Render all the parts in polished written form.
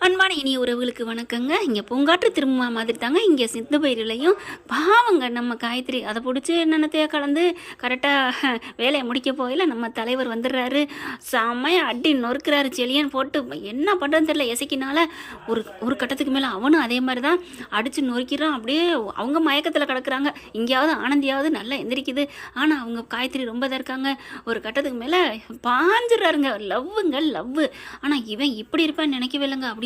அன்பான இனிய உறவுகளுக்கு வணக்கங்க. இங்கே பூங்காற்று திரும்ப மாதிரி தாங்க இங்கே சித்து பயிரிலையும் பாவங்க நம்ம காயத்ரி அதை பிடிச்சி என்னென்னத்தையோ கலந்து கரெக்டாக வேலையை முடிக்க போயில நம்ம தலைவர் வந்துடுறாரு. செம்மையாக அடி நொறுக்கிறாரு. செளியன் போட்டு என்ன பண்ணுறதுன்னு தெரியல. இசைக்கினால ஒரு ஒரு கட்டத்துக்கு மேலே அவனும் அதே மாதிரி தான் அடித்து நொறுக்கிறான். அப்படியே அவங்க மயக்கத்தில் கிடக்குறாங்க. இங்கேயாவது ஆனந்தியாவது நல்லா எந்திரிக்குது. ஆனால் அவங்க காயத்ரி ரொம்ப தான் இருக்காங்க. ஒரு கட்டத்துக்கு மேலே பாஞ்சிடுறாருங்க. லவ்வுங்க லவ்வு. ஆனால் இவன் இப்படி இருப்பான்னு நினைக்கவே இல்லைங்க. அப்படியே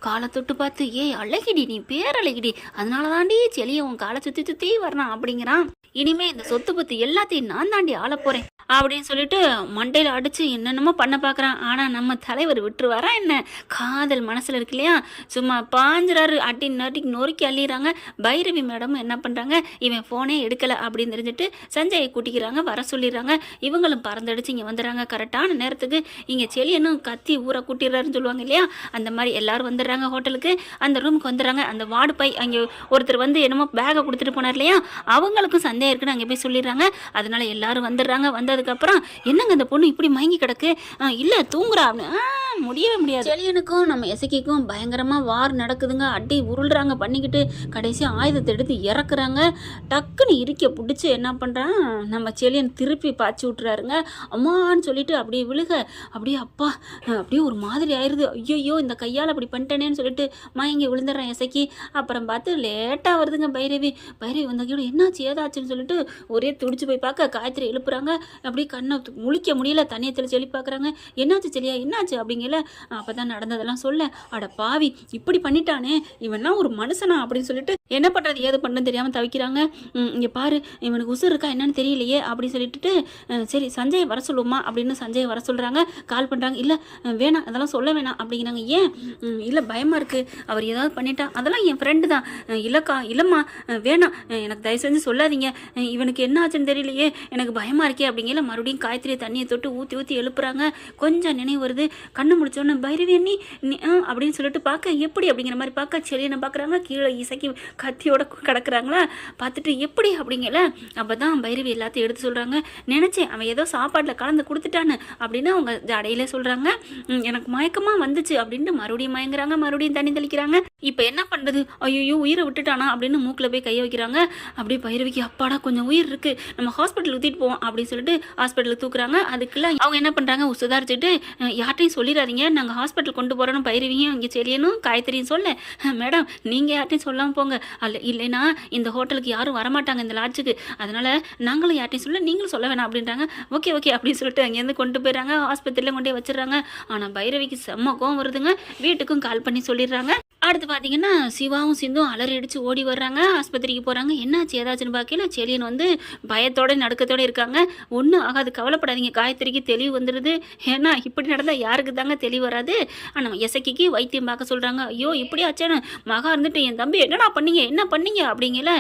காலை தொட்டு பார்த்து ஏய் அழகிடி நீ பேரழகிடி, அதனால தாண்டி செளிய உன் காலை சுற்றி சுற்றி வரணும் அப்படிங்கிறான். இனிமே இந்த சொத்து பத்து எல்லாத்தையும் நான் தாண்டி ஆள போறேன் அப்படின்னு சொல்லிட்டு மண்டையில் அடிச்சு என்னென்னமோ பண்ண பார்க்குறான். ஆனால் நம்ம தலைவர் விட்டுருவாரா என்ன? காதல் மனசில் இருக்கு இல்லையா, சும்மா பாஞ்சுறாரு. அடி நொறுக்கி அள்ளிடுறாங்க. பைரவி மேடம் என்ன பண்ணுறாங்க, இவன் ஃபோனே எடுக்கலை அப்படின்னு தெரிஞ்சுட்டு சஞ்சயை கூட்டிக்கிறாங்க, வர சொல்லிடுறாங்க. இவங்களும் பறந்தடிச்சு இங்கே வந்துடுறாங்க. கரெக்டான நேரத்துக்கு இங்கே செளியனும் கத்தி ஊரை கூட்டிடுறாருன்னு சொல்லுவாங்க இல்லையா, அந்த மாதிரி எல்லாரும் வந்துடுறாங்க. ஹோட்டலுக்கு அந்த ரூமுக்கு வந்துடுறாங்க. அந்த வார்டு பை அங்கே ஒருத்தர் வந்து என்னமோ பேகை கொடுத்துட்டு போனார் இல்லையா, அவங்களுக்கும் சந்தேகம் இருக்குன்னு அங்கே போய் சொல்லிடுறாங்க. அதனால எல்லாரும் வந்துடுறாங்க. வந்ததுக்கப்புறம் என்னங்க இந்த பொண்ணு இப்படி மயங்கி கிடக்கு, இல்லை தூங்குறா அப்படின்னு முடியவே முடியாது. செளியனுக்கும் நம்ம இசைக்கும் பயங்கரமாக வார் நடக்குதுங்க. அடி உருள்றாங்க பண்ணிக்கிட்டு கடைசி ஆயுதத்தை எடுத்து இறக்குறாங்க. டக்குன்னு இறுக்க பிடிச்சி என்ன பண்ணுறான் நம்ம செளியன் திருப்பி பாய்ச்சி விட்டுறாருங்க. அம்மான்னு சொல்லிட்டு அப்படியே விழுக அப்படியே அப்பா அப்படியே ஒரு மாதிரி ஆயிடுது. ஐயோ இந்த கையால் அப்படி பண்ணிட்டேனேன்னு சொல்லிட்டு மயங்கி விழுந்துடுறான் இசைக்கு. அப்புறம் பார்த்து லேட்டாக வருதுங்க பைரவி வந்தோட என்னாச்சு ஏதாச்சுன்னு சொல்லிட்டு ஒரே துடிச்சு போய் பார்க்க காயத்ரி எழுப்புறாங்க. அப்படியே கண்ணை முழிக்க முடியல. தண்ணியை தெளிச்சு எழுப்பி பார்க்குறாங்க. என்னாச்சு செளியா என்னாச்சு அப்படிங்கல. அப்போ தான் நடந்ததெல்லாம் சொல்ல, அட பாவி இப்படி பண்ணிட்டானே இவன்னா ஒரு மனுஷனா அப்படின்னு சொல்லிட்டு என்ன பண்ணுறது ஏது பண்ணுன்னு தெரியாமல் தவிக்கிறாங்க. இங்கே பாரு இவனுக்கு உசுர் இருக்கா என்னன்னு தெரியலையே அப்படின்னு சொல்லிட்டு சரி சஞ்சயை வர சொல்லுவோமா அப்படின்னு சஞ்சயை வர சொல்கிறாங்க. கால் பண்ணுறாங்க. இல்லை வேணாம் அதெல்லாம் சொல்ல வேணாம் அப்படிங்கிறாங்க. ஏன்? இல்லை பயமாக இருக்குது, அவர் ஏதாவது பண்ணிட்டா. அதெல்லாம் என் ஃப்ரெண்டு தான். இல்லைம்மா வேணாம், எனக்கு தயவு செஞ்சு சொல்லாதீங்க, இவனுக்கு என்ன ஆச்சுன்னு தெரியலையே, எனக்கு பயமாக இருக்கே அப்படிங்கிற மறுபடியும் காயத்ரியை தண்ணியை தொட்டு ஊற்றி எழுப்புறாங்க. கொஞ்சம் நினைவு வருது. கண்ணு முடிச்சோன்னு பைரவி அண்ணி அப்படின்னு சொல்லிட்டு பார்க்க எப்படி அப்படிங்கிற மாதிரி பார்க்க செளியனை பார்க்குறாங்க. கீழே இசைக்கு கத்தியோட கிடக்குறாங்களா பார்த்துட்டு எப்படி அப்படிங்கல. அப்போ தான் பைரவி எல்லாத்தையும் எடுத்து சொல்கிறாங்க. நினச்சேன் அவன் ஏதோ சாப்பாட்டில் கலந்து கொடுத்துட்டான்னு அப்படின்னு அவங்க ஜடையிலே சொல்கிறாங்க. எனக்கு மயக்கமாக வந்துச்சு அப்படின்ட்டு மறுபடியும் மயங்குறாங்க. மறுபடியும் தண்ணி தெளிக்கிறாங்க. இப்போ என்ன பண்ணுறது, ஐயோ உயிரை விட்டுட்டானா அப்படின்னு மூக்கில் போய் கையை வைக்கிறாங்க. அப்படியே பைரவிக்கு அப்பாடா கொஞ்சம் உயிர் இருக்குது, நம்ம ஹாஸ்பிட்டலுக்கு ஊற்றிட்டு போவோம் அப்படின்னு சொல்லிட்டு ஹாஸ்பிட்டலுக்கு தூக்குறாங்க. அதுக்குள்ள அவங்க என்ன பண்ணுறாங்க, சுதாரிச்சுட்டு யார்ட்டையும் சொல்லிடாதீங்க நாங்கள் ஹாஸ்பிட்டல் கொண்டு போகிறோன்னு பைரவியும் இங்கே செளியனும் காயத்ரியும் சொல்ல, மேடம் நீங்கள் யார்ட்டையும் சொல்லாமல் போங்க, இல்லைன்னா இந்த ஹோட்டலுக்கு யாரும் வரமாட்டாங்க இந்த லாட்ஜுக்கு, அதனால் நாங்களும் யார்ட்டையும் சொல்ல நீங்களும் சொல்ல வேணாம் அப்படின்றாங்க. ஓகே அப்படின்னு சொல்லிட்டு அங்கேருந்து கொண்டு போயிடறாங்க. ஆஸ்பத்திரியில் கொண்டே வச்சிடறாங்க. ஆனால் பைரவிக்கு செம்ம கோவம் வருதுங்க. வீட்டுக்கும் கால் பண்ணி சொல்லிடுறாங்க. அடுத்து பார்த்தீங்கன்னா சிவாவும் சிந்தும் அலறி அடித்து ஓடி வர்றாங்க. ஆஸ்பத்திரிக்கு போகிறாங்க. என்னாச்சு ஏதாச்சுன்னு பார்க்கல. செளியன் வந்து பயத்தோட நடுக்கத்தோடு இருக்காங்க. ஒன்றும் ஆகாது கவலைப்படாதீங்க, காயத்ரிக்கு தெளிவு வந்துடுது. ஏன்னா இப்படி நடந்தால் யாருக்கு தாங்க தெளிவு வராது. ஆனால் இசைக்கு வைத்தியம் பார்க்க சொல்கிறாங்க. ஐயோ இப்படி ஆச்சானு மகா இருந்துட்டு என் தம்பி என்னடா பண்ணீங்க என்ன பண்ணீங்க அப்படிங்கல.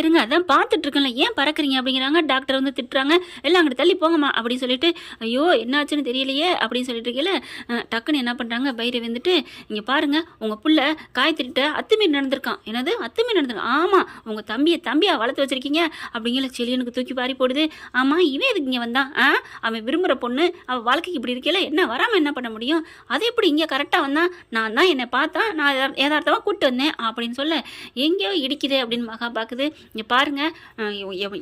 இருங்க அதான் பார்த்துட்டு இருக்கேன்ல ஏன் பறக்குறீங்க அப்படிங்கிறாங்க. டாக்டர் வந்து திட்டுறாங்க. எல்லாம் அங்கிட்டு தள்ளி போங்கம்மா அப்படின்னு சொல்லிட்டு ஐயோ என்னாச்சுன்னு தெரியலையே அப்படின்னு சொல்லிட்டு இருக்கல. டக்குன்னு என்ன பண்ணுறாங்க, பைரவி வந்துட்டு இங்கே பாருங்க உங்க புள்ள காயத்ரிட்ட அத்துமீறி நடந்திருக்கான். என்னது அத்துமீறி நடந்திருக்கான்? ஆமா உங்க தம்பியா வளர்த்து வச்சிருக்கீங்க அப்படிங்கிற. செளியனுக்கு தூக்கி பாரி போடுது. ஆமா இவன் எதுக்கு இங்கே வந்தான்? அவன் விரும்புகிற பொண்ணு அவள் வாழ்க்கைக்கு இப்படி இருக்கல, என்ன வராமல் என்ன பண்ண முடியும்? அது எப்படி இங்கே கரெக்டாக வந்தான்? நான் தான் என்னை பார்த்தா நான் யதார்த்தமாக கூப்பிட்டு வந்தேன் அப்படின்னு சொல்ல, எங்கேயோ இடிக்குது அப்படின்னு மகா பார்க்குது. இங்கே பாருங்க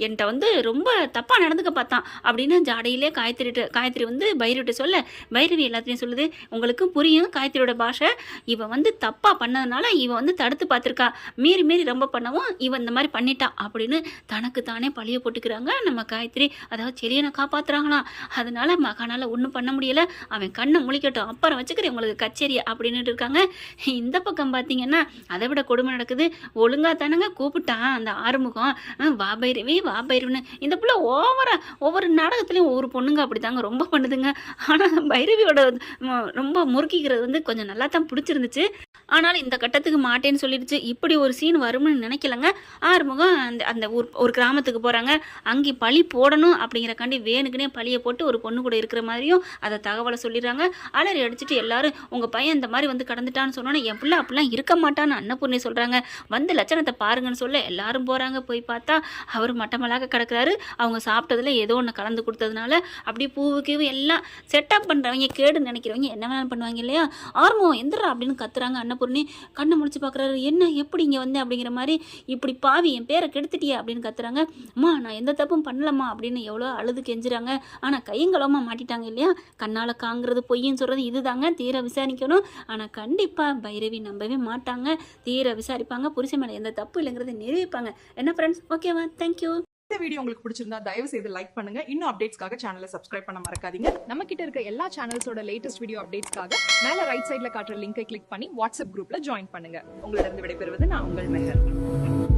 என்கிட்ட வந்து ரொம்ப தப்பாக நடந்துக்க பார்த்தான் அப்படின்னு ஜாடையிலே காயத்ரி வந்து பைரவிட்ட சொல்ல, பைரவி எல்லாத்தையும் சொல்லுது. உங்களுக்கு புரியும் காயத்ரியோட பாஷை. இவன் வந்து தப்பாக பண்ணதுனால இவன் வந்து தடுத்து பார்த்துருக்கா, மீறி ரொம்ப பண்ணவும் இவன் இந்த மாதிரி பண்ணிட்டா அப்படின்னு தனக்கு தானே பழிய போட்டுக்கிறாங்க நம்ம காயத்ரி. அதாவது செளியனை காப்பாற்றுறாங்களாம். அதனால மகானால் ஒன்றும் பண்ண முடியலை, அவன் கண்ணை முழிக்கட்டும் அப்புறம் வச்சுக்கிறேன் உங்களுக்கு கச்சேரி அப்படின்னுட்டு இருக்காங்க. இந்த பக்கம் பார்த்தீங்கன்னா அதை விட கொடுமை நடக்குது. ஒழுங்காக தானங்க கூப்பிட்டான் அந்த ஆறுமுகம், வா பைரவின்னு. இந்த பிள்ளை ஒவ்வொரு நாடகத்துலையும் ஒவ்வொரு பொண்ணுங்க அப்படி தாங்க ரொம்ப பண்ணுதுங்க. ஆனால் பைரவியோட ரொம்ப முறுக்கிக்கிறது வந்து கொஞ்சம் நல்லா தான் பிடிச்சிருந்துச்சு. ஆனாலும் இந்த கட்டத்துக்கு மாட்டேன்னு சொல்லிடுச்சு. இப்படி ஒரு சீன் வரும்னு நினைக்கலங்க. ஆறுமுகம் அந்த அந்த ஒரு கிராமத்துக்கு போகிறாங்க. அங்கே பழி போடணும் அப்படிங்கிறக்காண்டி வேணுக்குனே பழியை போட்டு ஒரு பொண்ணு கூட இருக்கிற மாதிரியும் அதை தகவலை சொல்லிடுறாங்க. அலறி அடிச்சுட்டு எல்லாரும் உங்கள் பையன் இந்த மாதிரி வந்து கடந்துட்டான்னு சொன்னோன்னே என் பிள்ளை அப்படிலாம் இருக்க மாட்டான்னு அன்னபூர்ணி சொல்கிறாங்க. வந்து லட்சணத்தை பாருங்கன்னு சொல்ல எல்லாரும் போகிறாங்க. போய் பார்த்தா அவர் மட்டமலாக கிடக்குறாரு. அவங்க சாப்பிட்டதில் ஏதோ ஒன்று கலந்து கொடுத்ததுனால அப்படியே பூவுக்கு எல்லாம் செட்டப் பண்ணுறவங்க கேடு நினைக்கிறவங்க என்ன வேணாலும் பண்ணுவாங்க இல்லையா. ஆர்மம் எந்திரா அப்படின்னு கத்துறாங்க. அன்னபூர்ணி கண்ணை முடிச்சு பார்க்குறாரு. என்ன எப்படி இங்கே வந்தேன் அப்படிங்கிற மாதிரி. இப்படி பாவி என் பேரை கெடுத்துட்டியா அப்படின்னு கத்துறாங்க. அம்மா நான் எந்த தப்பும் பண்ணலம்மா அப்படின்னு எவ்வளோ அழுது கெஞ்சுறாங்க. ஆனால் கையங்களமாக மாட்டிட்டாங்க இல்லையா. கண்ணால் காங்கிறது பொய்ன்னு சொல்கிறது இதுதாங்க. தீர விசாரிக்கணும். ஆனால் கண்டிப்பாக பைரவி நம்பவே மாட்டாங்க. தீர விசாரிப்பாங்க. புருஷன் மேலே எந்த தப்பு இல்லைங்கிறத நிரூபிப்பாங்க. என்ன ஃப்ரெண்ட்ஸ், ஓகேவா? தேங்க்யூ. இந்த வீடியோ உங்களுக்கு பிடிச்சிருந்தா தயவு செய்து லைக் பண்ணுங்க. இன்னும் அப்டேட்ஸ்க்காக சேனலை சப்ஸ்கிரைப் பண்ண மறக்காதீங்க. நம்ம கிட்ட இருக்க எல்லா சேனல்ஸோட லேட்டஸ்ட் வீடியோ அப்டேட்ஸ்க்காக மேல ரைட் சைடுல காட்டுற லிங்கை கிளிக் பண்ணி வாட்ஸ்அப் குரூப்ல ஜாயின் பண்ணுங்க. உங்களிடம் விடைபெறுவது நான் உங்கள் மெஹர்.